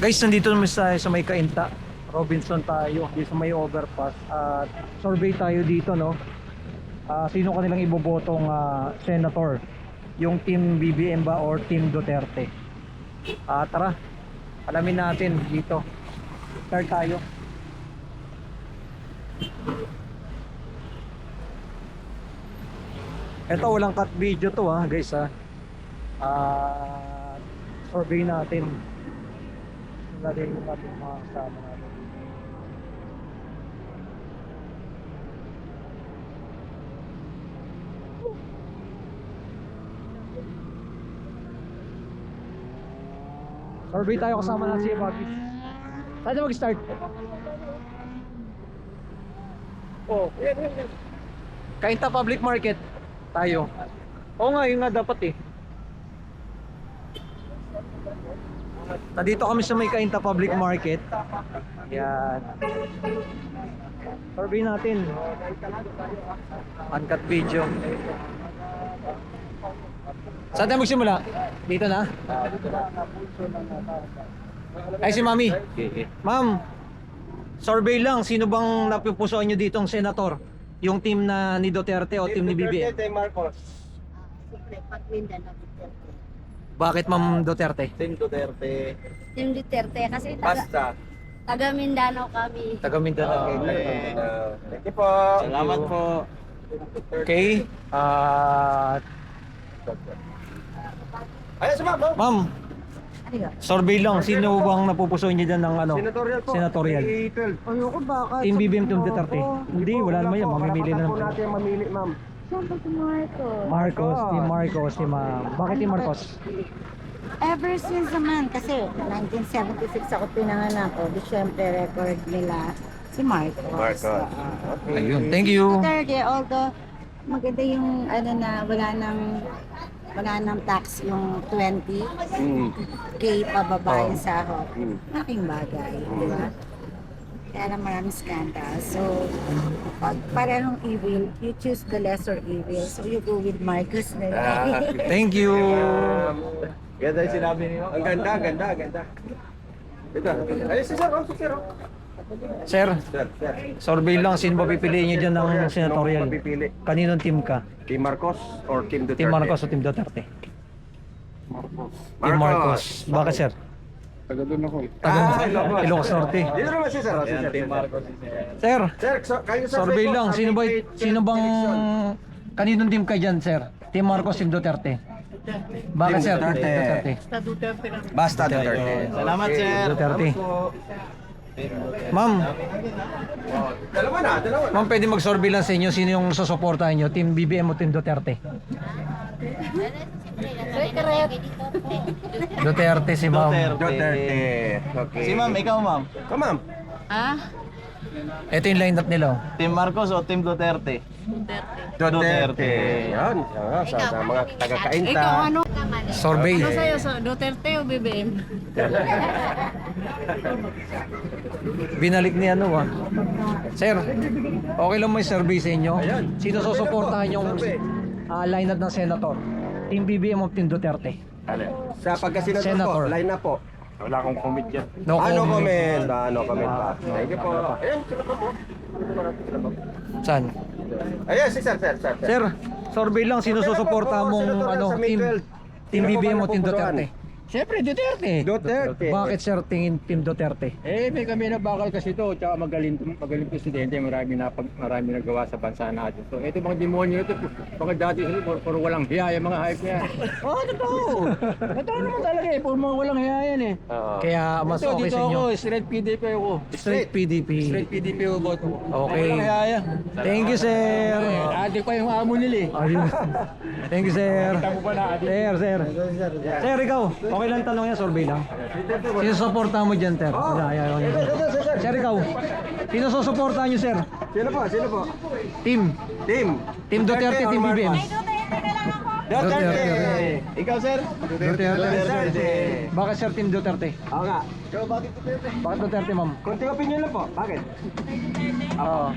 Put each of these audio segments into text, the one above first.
Guys, nandito naman sa may Cainta Robinson tayo, dito sa may overpass. At survey tayo dito, no? Sino kanilang ibobotong senator? Yung team BBM ba or team Duterte? Tara, alamin natin dito. Start tayo. Ito, walang cut video to guys survey natin. Natin yung ating mga kasama natin. Survey tayo, kasama natin si Bobby. Saan na mag-start? Yan. Cainta Public Market tayo. Oo nga, yun nga dapat eh. Nandito kami sa may Cainta Public Market. Yan. Survey natin. Uncut video. Saan tayo magsimula? Dito na? Ay, si Mami. Ma'am, survey lang. Sino bang napupusuan nyo ditong senator? Yung team na ni Duterte o team ni BBM? Duterte, Marcos. Siyempre, pag Mindanao Duterte. Bakit Ma'am Duterte? Team Duterte. Team Duterte kasi Basta. taga Mindanao kami. Taga Mindanao. Thank you po. Salamat po. Okay. Ayun, sumama. Ma'am, survey lang. Sino bang napupusuan niyo dyan ng ano? Senatorial po. Senatorial. Ayoko baka. Team BBM, Team Duterte. Hindi, wala naman yan. Mamimili na po naman. natin mamili, ma'am. Siyempre si Marcos. Marcos, Team Marcos, Team bakit Team Marcos? Ever since naman, kasi 1976 ako pinanganak ko, di syempre record nila si Marcos. Marcos. Ayun, thank you. Duterte, although maganda yung ano na wala nang tax yung 20K pababa yung sahod. Malaking bagay, di ba? Kaya lang maraming scandal. So, pag parehong evil, you choose the lesser evil. So, you go with Marcos na lang. Thank you. Ganda yung sinabi niyo. Ang ganda. Ito. Ayun, si Sir. Sir, Sir. survey lang. Sino ba pipiliin niyo dyan ng senatorial? Mapipili. Kaninong team ka? Team Marcos or Team Duterte? Team Marcos o Team Duterte? Marcos. Team Marcos. Bakit sir? Taga doon ako. Ilocos Norte. Dito naman si Sir. Team Marcos. Sir, Sir, kayo survey lang. Sino bang kaninong team ka dyan, sir? Team Marcos, Team Duterte? Bakit sir? Duterte. Duterte. Basta Duterte. Salamat, Sir. Duterte. Ma'am, Dalawa na. ma'am, pwede mag-survey lang sa inyo. Sino yung susuportahan nyo? Team BBM o Team Duterte? Duterte si ma'am. Duterte. Okay. Si ma'am, ikaw ma'am. Come ma'am. Ito yung lineup nila. Team Marcos o Team Duterte? Duterte. Yan. Sa mga taga-Cainta. Survey. Duterte o BBM? Binalik ni Sir, okay lang may survey sa inyo? Sino susuportahan yung lineup ng senator? Team BBM o Team Duterte? Sa pagka-senator po, Senator. line na po. Wala akong comment dyan. No comment. No comment pa. Thank you po. Ayan, sila po. Saan? Ayan, si Sir. Sir, survey lang. Sino susuportahan mong Senator sa May 12. Team Sino BBM o ba Team napupusuan? Duterte? Siyempre, Duterte. Duterte. Bakit sir tingin Team Duterte? May kami na bakal kasi ito, tsaka magaling presidente, marami nagawa sa bansa natin. So, ito mga demonyo ito, mga dati puro walang hiya, yung mga hype na yan. Totoo! Totoo naman talaga puro mga walang hiya yan Kaya mas Ito, okay dito sa inyo. ako, straight PDP ako. Straight PDP. Straight PDP ako boto. Okay. Walang hiya yan. Thank you sir. Ate pa yung amo nila Ayun. Thank you sir. Tamo pa na, ate. Sir. Sir, ikaw. Okay lang tanong yan, survey lang. Sino susuportahan mo dyan, sir? Sir, ikaw. Sino susuportahan nyo, sir? Sino po? Team Duterte, Team BBM. Duterte. Ikaw sir? Duterte. Bakit sir Team Duterte? Oo nga. Ikaw, bakit Duterte? Bakit Duterte, ma'am? Konting opinion lang po. Bakit? Oo.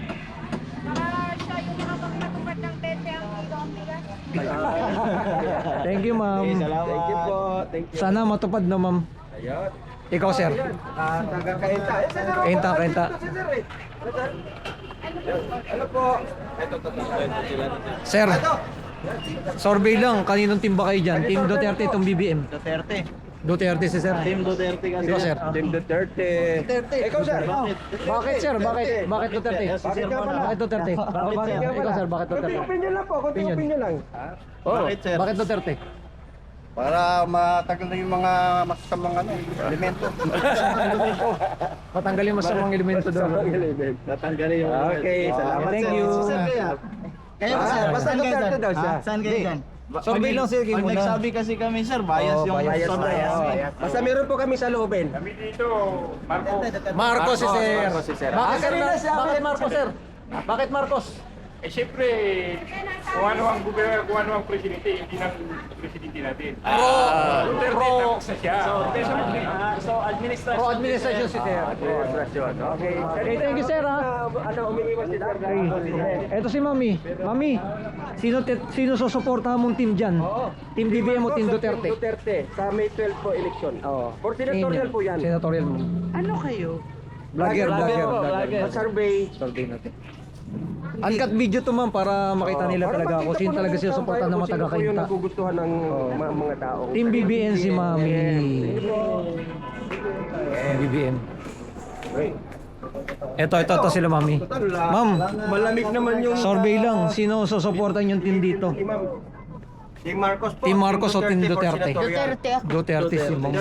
Thank you, ma'am. Salamat. Thank you po. Thank you. Sana matupad na, ma'am. Ayun. Ikaw, sir. Taga Kainta. Kainta, Kainta. Ano po? Ito. Sir, survey lang. Kaninong team ba kayo dyan? Team Duterte, itong BBM. Duterte. Duterte si sir. Team Duterte kasi. Ikaw, sir. Team Duterte. Ikaw, sir. Bakit, sir? Bakit Duterte? Bakit ka pala? Bakit Duterte? Bakit? Ikaw, sir, bakit Konting Duterte? opinion lang po. Konting opinion lang. Bakit, sir? Bakit Duterte? Para matagal na yung mga masasamang elemento. Matanggalin mo sa mga elemento doon. Tatanggalin yung Okay, salamat, Thank sir. you. Si sir kaya? Kayo, sir. Basta Saan kayo Duterte dyan? daw siya. Saan kayo dyan? Survey lang, sir, kayo Pag muna. nagsabi kasi kami, sir, bias yung Bias. Basta meron po kami sa loobin. Marcos si sir. Marcos si sir. Bakit sir? Bakit Marcos, sir? Bakit Marcos? Eh siyempre, kung ano ang gobernador, kung ano ang presidente, hindi ng presidente natin. Duterte, tapos na siya. Pro administration si sir. Okay. Okay, thank you, sir, ha? Ano, umiiwas si Duterte. Eto si Mami. Mami, sino susuportahan mong team dyan? Team BBM o Team Duterte? Duterte. Sa May 12 po election. Oo. For senatorial po yan. Senatorial mo. Ano kayo? Vlogger. Survey. Survey natin. Uncut video to, ma'am, para makita nila talaga kung sino talaga sila suportahan ng mga Sino po yung taga-Kainta. nagugustuhan ng mga tao. Team BBM si Mami. BBM. Ito sila, Mami. Ma'am, Malamig naman yung survey lang. Sino susuportan yung team dito? Team Marcos po. Team Marcos o Team for Duterte? senatorial. Duterte ako. Duterte si Ma'am.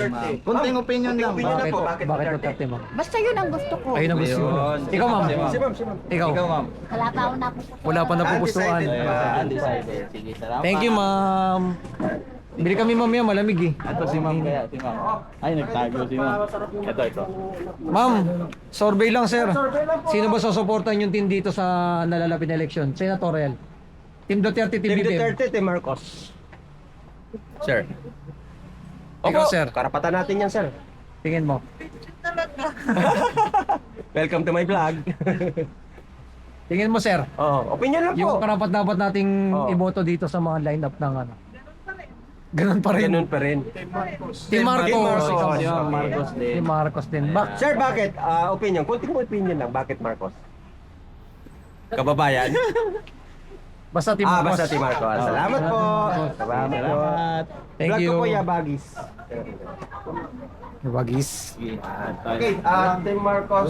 Kunting opinion lang. Bakit? po, Bakit Duterte, ma'am? Basta yun ang gusto ko. Ayun ang gusto mo. Ikaw, ma'am. Si ma'am. Ikaw. Ikaw, ma'am. Wala pa ako napupusto. Wala pa napupustuan. Undecided. Sige, salamat. Thank you, ma'am. Bili kami mamaya, malamig eh. Ito si ma'am kaya, si ma'am. Ay, nagtago si ma'am. Ito. Ma'am, survey lang, sir. Sino ba susuportan yung team dito sa nalalapit na election? Senatorial. Team Duterte, Team Team BBM. Duterte, Team Marcos. Sir. Ikaw, Opo, sir. karapatan natin yan, sir. Tingin mo. Welcome to my vlog. Tingin mo, sir. Opinion lang Yung po. karapat dapat nating Oo. iboto dito sa mga lineup ng ano. Ganun pa rin. Ganun pa rin. Team Marcos. Team Marcos. Ikaw, Si ma'am Okay. Marcos din. Team Marcos din. Sir, bakit? Opinion. Kunting opinion lang. Bakit Marcos? Kababayan? Basta Team Marcos. Basta Team Marcos. Salamat po. Salamat po. Thank Vlog you. ko po, Yabagis. Bagis. Okay, Team Marcos.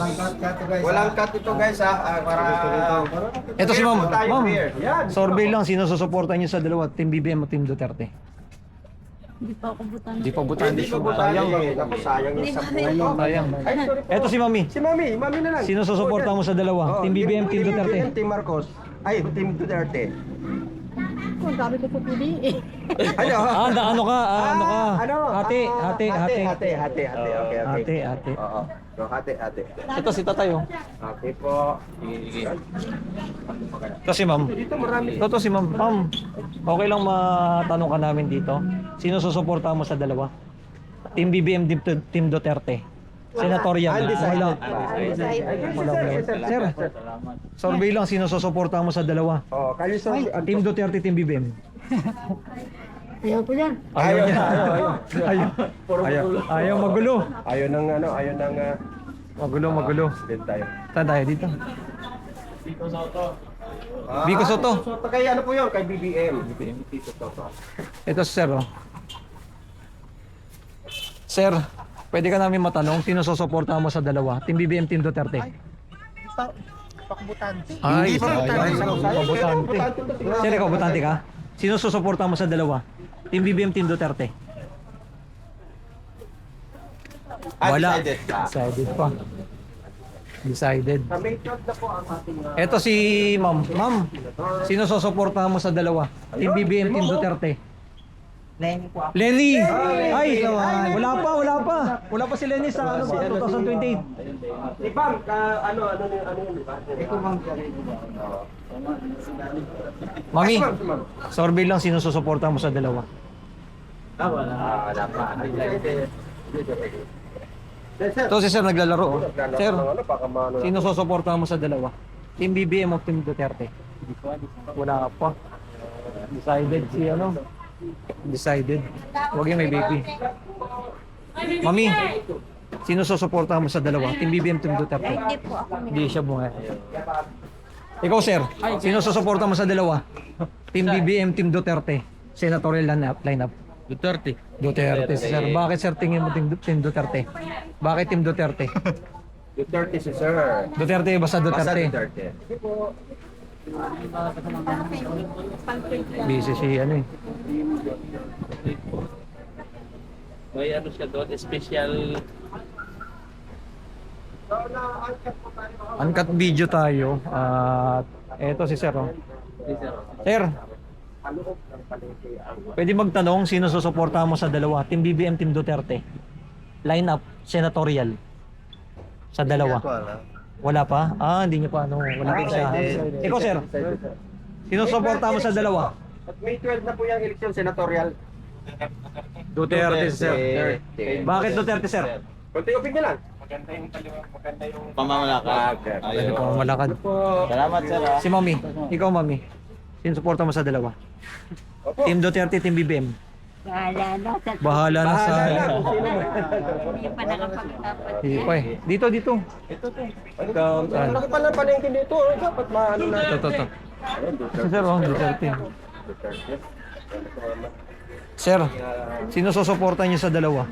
Walang cut ito, guys, para... Ito si ma'am. Fair po tayo, Ma'am, fair. Yan. survey lang. Sino susuportan niyo sa dalawa? Team BBM o Team Duterte? Hindi pa ako butan. Di pa butan. Hindi pa po tayo. Tapos sayang yung sa puno. Sayang. Ay, sorry po. Ito si Mami. Si Mami. Mami na lang. Sino susuporta mo sa dalawa? Team BBM, Team Duterte? BBM, Team Marcos. Ay, Team Duterte. Ang dami ko pupili. Ano? Ano ka? Ano? Hati. Hati. Okay. Hati. Oo. So, hati. Ito si Tatay, oh. Okay po. Ito si Ma'am. Dito marami. Ito si Ma'am. Ma'am, okay lang matanong ka namin dito. Sino susuporta mo sa dalawa? Team BBM, Team Duterte. Senatorial. Undecided. Wala. Sir, survey lang. Sino susuporta mo sa dalawa? Oh, kayo sa Team Duterte, Team BBM. Ayaw ko yan. Ayaw niya. Ayaw magulo. Ayaw ng Magulo. din tayo. Saan tayo dito? Vico Soto. So, kay ano po 'yon? Kay BBM. Tito Soto. Ito si Sir, oh. Sir, pwede ka namin matanong, sino susuportahan mo sa dalawa? Team BBM, Team Duterte? Pakbutante. Ay, Hindi pa butante. Sir, ikaw, butante ka? Sino susuportahan mo sa dalawa? Team BBM, Team Duterte? Wala. Undecided pa. Decided pa. Decided. Sa May 12 na po ang ating Ito si Ma'am. Ma'am, sino susuportahan mo sa dalawa? Team BBM, Team Duterte? Lenny! Ay! Wala pa. Wala pa si Lenny sa 2028. Si Bam, ano yun, di ba? Ito Bam. Mami, survey lang sino susuportahan mo sa dalawa. Wala pa. Ito si Sir naglalaro. Oh. Sir, Sino? sino susuportahan mo sa dalawa? Team BBM o Team Duterte? Wala pa. Decided si ano? Decided. Huwag yung may baby. Mami, Sino susuportahan mo sa dalawa? Team BBM, Team Duterte? Hindi po ako Hindi siya bunga. Ikaw, sir. Sino susuportahan mo sa dalawa? Team BBM, Team Duterte? Senatorial lineup. Duterte. Duterte, sir. Bakit, sir, tingin mo Team Duterte? Bakit Team Duterte? Duterte si sir. Duterte, basta Basta Duterte. Duterte. Busy si ano eh. May ano siya doon, special. Uncut video tayo. At eto si sir. Oh. Sir, pwede magtanong sino susuportahan mo sa dalawa? Team BBM, Team Duterte? Lineup, senatorial. Sa dalawa. Wala pa? Ah, hindi niyo pa ano. Wala pa siya. Ikaw, sir. Sino susuportahan mo sa dalawa? At May 12 na po yung eleksyon senatorial. Duterte, sir. Bakit Duterte, sir? Konti opinion lang. Pamamalakad. Pwede po malakad. Salamat sir. Si Mami. Ikaw, Mami. Sino suporta mo sa dalawa? Team Duterte, Team BBM. Bahala na. Bahala na sa... Hindi pa nakapag-dapat Hindi pa eh. Dito, dito. Saan? Laki pala panengkin dito. Dapat maano na. Ito. Sir, oh, Duterte. Sir, sino susuporta niyo sa dalawa?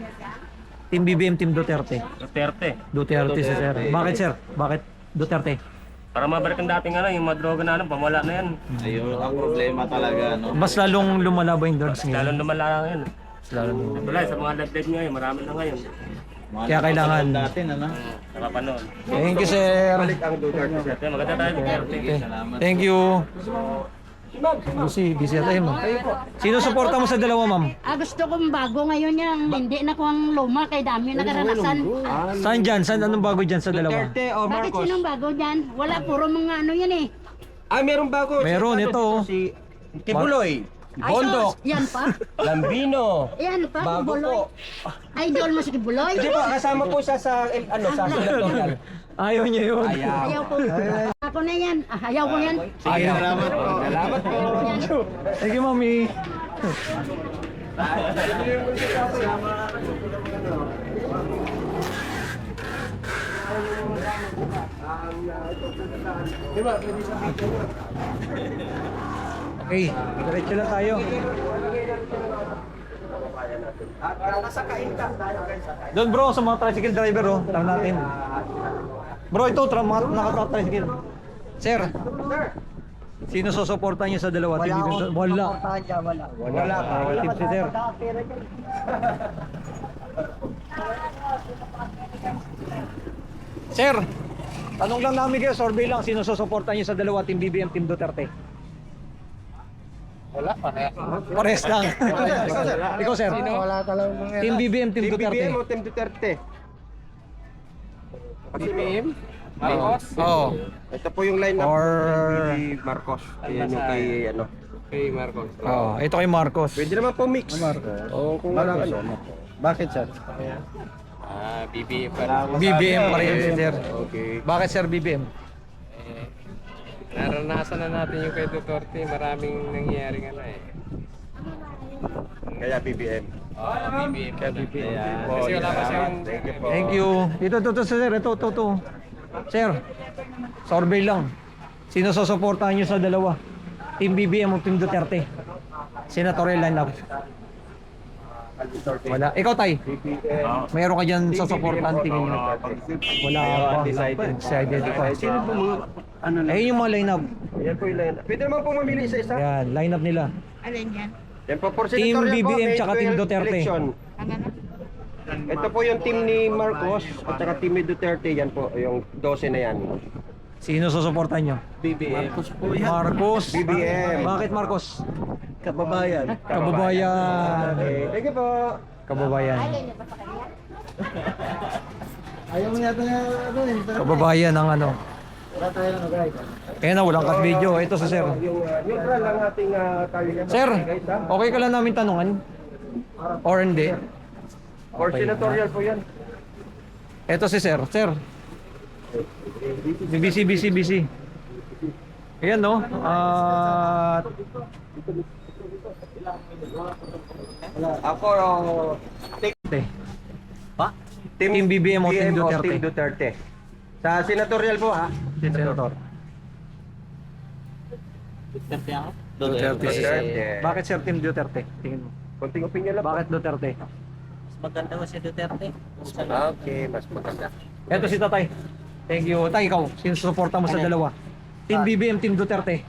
Team BBM, Team Duterte. Duterte. Duterte si sir. Bakit, sir? Bakit Duterte? Para mabalik ang dating yung madroga na pamala na yan. Ayun ang problema talaga, no? Mas lalong lumala ba yung drugs ngayon? Lalong lumala na ngayon. Lalong. Wala, sa mga dagdag ngayon, marami na ngayon. Kaya kailangan. Natin, ano? Nakapanood. Thank you, sir. Balik ang Duterte. Duterte, maganda tayo Duterte. Okay. Thank you. Busy tayo, ma'am. Sino suporta mo sa dalawa, ma'am? Gusto kong bago ngayon yan. Hindi na ko ang luma kay dami na karanasan. Saan dyan? Saan anong bago dyan sa dalawa? Duterte o Bakit Marcos? sinong bago dyan? Wala, puro mga ano yan eh. Merong bago. Meron, ito, oh. Si Tibuloy. Ay, sos, yan pa. Lambino. Yan pa, Bago Buloy. po. Idol mo si Buloy. Hindi po, kasama po siya sa sa senatorial. Ayaw niya yun. Ayaw ko. Ako na yan. Ayaw ko yan. Ayaw. Salamat po. Salamat po. Thank you, mami. Okay, diretso lang tayo. Doon bro, sa mga tricycle driver oh, tara natin. Bro, ito, mga naka-tricycle. Sir, sino susuportahan niyo sa dalawa? Wala. Wala pa. Team si sir. Sir, tanong lang namin kayo, survey lang, sino susuportahan niyo sa dalawa? Team BBM, Team Duterte? Wala, parehas. Pares lang. Ikaw, sir. Wala talagang Team BBM, Team Team Duterte. BBM o Team Duterte? BBM? Marcos? Oo. Ito po yung line-up Or... ni Marcos. Ayan yung kay ano. Kay Marcos. Oo, ito kay Marcos. Pwede naman po mix. O kung wala ano. Bakit, sir? BBM pa rin. BBM pa rin si sir. Okay. Bakit sir BBM? Naranasan na natin yung kay Duterte. Maraming nangyayari nga na eh. Kaya BBM. BBM. Kaya BBM. Kasi wala pa siyang... Thank you po. Thank you. Ito sir. Ito. Sir, survey lang. Sino susuportahan niyo sa dalawa? Team BBM o Team Duterte? Senatorial lineup. Wala. Ikaw, Tay. Mayroon ka dyan sa supportan tingin niyo? Wala pa. Excited pa. Sino po mga ano na? Eh, yung mga lineup. Ayan po yung line-up. Pwede naman po mamili isa-isa. Yan, lineup nila. Alin yan? Yan po for Team senatorial po, BBM May tsaka Team 12 Duterte. election. Ano? Ito po yung team ni Marcos at saka team ni Duterte. Yan po, yung 12 na yan. Sino susuportahan niyo? BBM. Marcos. BBM. Bakit Marcos? Kababayan. Kababayan. Okay. Thank you po. Kababayan. Ayaw mo yata na ano eh. Kababayan ang ano. Wala tayo ng guys. Kaya na, walang cut video. Ito si sir. Yung neutral lang ating kaligan. Sir, okay ka lang namin tanungan? Or hindi? For senatorial po yan. Ito si sir. Sir. Busy. Ayan no. Ako, Pa? Team BBM o Team Duterte? Team Duterte. Sa senatorial po ha. Senator. Duterte. Duterte. Bakit Sir Team Duterte? Tingin mo. Konting opinion lang po. Bakit Duterte? Maganda ko si Duterte. Okay, mas maganda. Eto si Tatay. Thank you. Tay, ikaw, sino suporta mo sa dalawa? Team BBM, Team Duterte.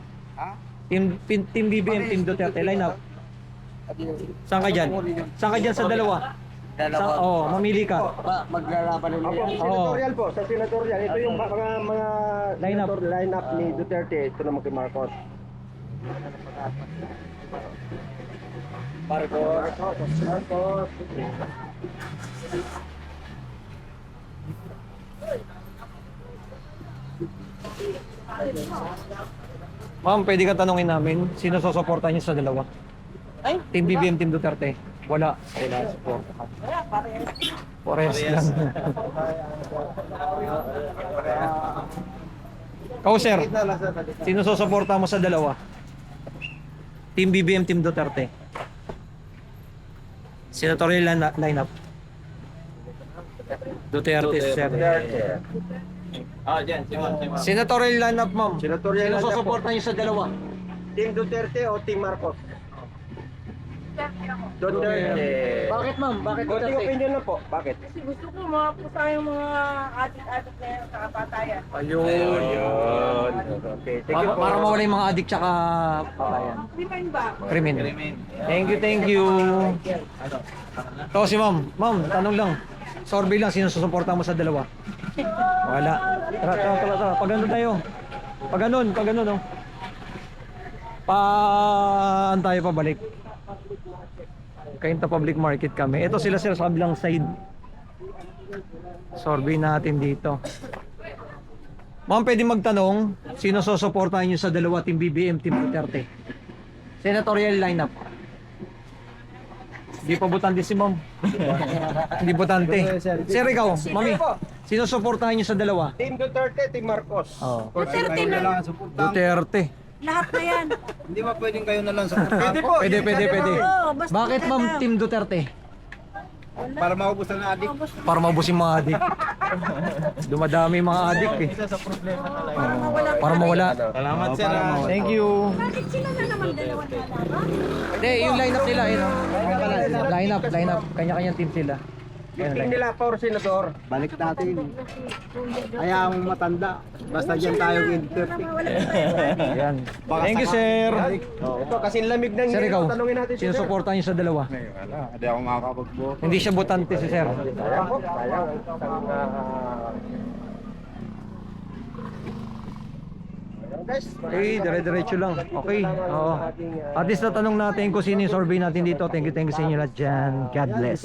Team BBM, Team Duterte. Line up. Saan ka dyan? Saan ka dyan sa dalawa? Mamili ka. Maglalaban ulit. Senatorial po, sa senatorial. Ito yung mga Line up. line up ni Duterte. Ito naman kay Marcos. Marcos. Ma'am, pwede ka tanungin namin, sino susuporta niyo sa dalawa? Team BBM, Team Duterte? Wala. Wala support. Forest lang. Ikaw, sir, sino susuporta mo sa dalawa? Team BBM, Team Duterte? Senatorial lineup. Duterte, sir. Senatorial lineup, ma'am. Senatorial Sino lineup po. susuporta niyo sa dalawa? Team Duterte o Team Marcos? Duterte. Bakit, ma'am? Bakit Konting Duterte? opinion lang po. Bakit? Gusto ko mapusa yung mga adik-adik na yan sa kapatayan. Ayun. Okay. Thank you po. Para mawala yung mga adik tsaka patayan. Krimen ba? Krimen. Thank you. Ito si ma'am. Ma'am, tanong lang. Survey lang, sino susuporta mo sa dalawa? Wala. Tara. Pag ganun tayo. Pag ganun, oh. Paan tayo pabalik? Kainta Public Market kami. Ito sila sa kabilang side. Survey natin dito. Ma'am, pwede magtanong, sino susuportahan niyo sa dalawa, Team BBM, Team Duterte? Senatorial lineup. Hindi pa butante si ma'am. Hindi butante. Sir, ikaw, mami, sino suportahan niyo sa dalawa? Team Duterte, Team Marcos. Oh. Duterte na. Duterte. Lahat na yan. Hindi ba pwedeng kayo na lang sa Pwede po. Pwede. Oo, basta Bakit ma'am, Team Duterte? para maubusan na adik. Para maubos yung mga adik. Dumadami yung mga adik eh. Para mawala. Salamat sir. Thank you. Bakit sila na naman dalawa na laban? Hindi, yung lineup nila eh, no? Lineup. Kanya-kanyang team sila. Team nila for senador. Balik natin. Ayaw matanda. Basta dyan tayo kay Duterte. Yan. Thank you, sir. Ito kasi lamig ng Sir, hilo. ikaw, Tanungin natin sino suportahan niyo sa dalawa? Wala. Hindi ako makakapagboto. Hindi siya butante si sir. Sayang po. Sayang. Guys, Okay, dire-diretso lang. Okay. Oo. At least natanong natin kung sino yung survey natin dito. Thank you sa inyo lahat dyan. God bless.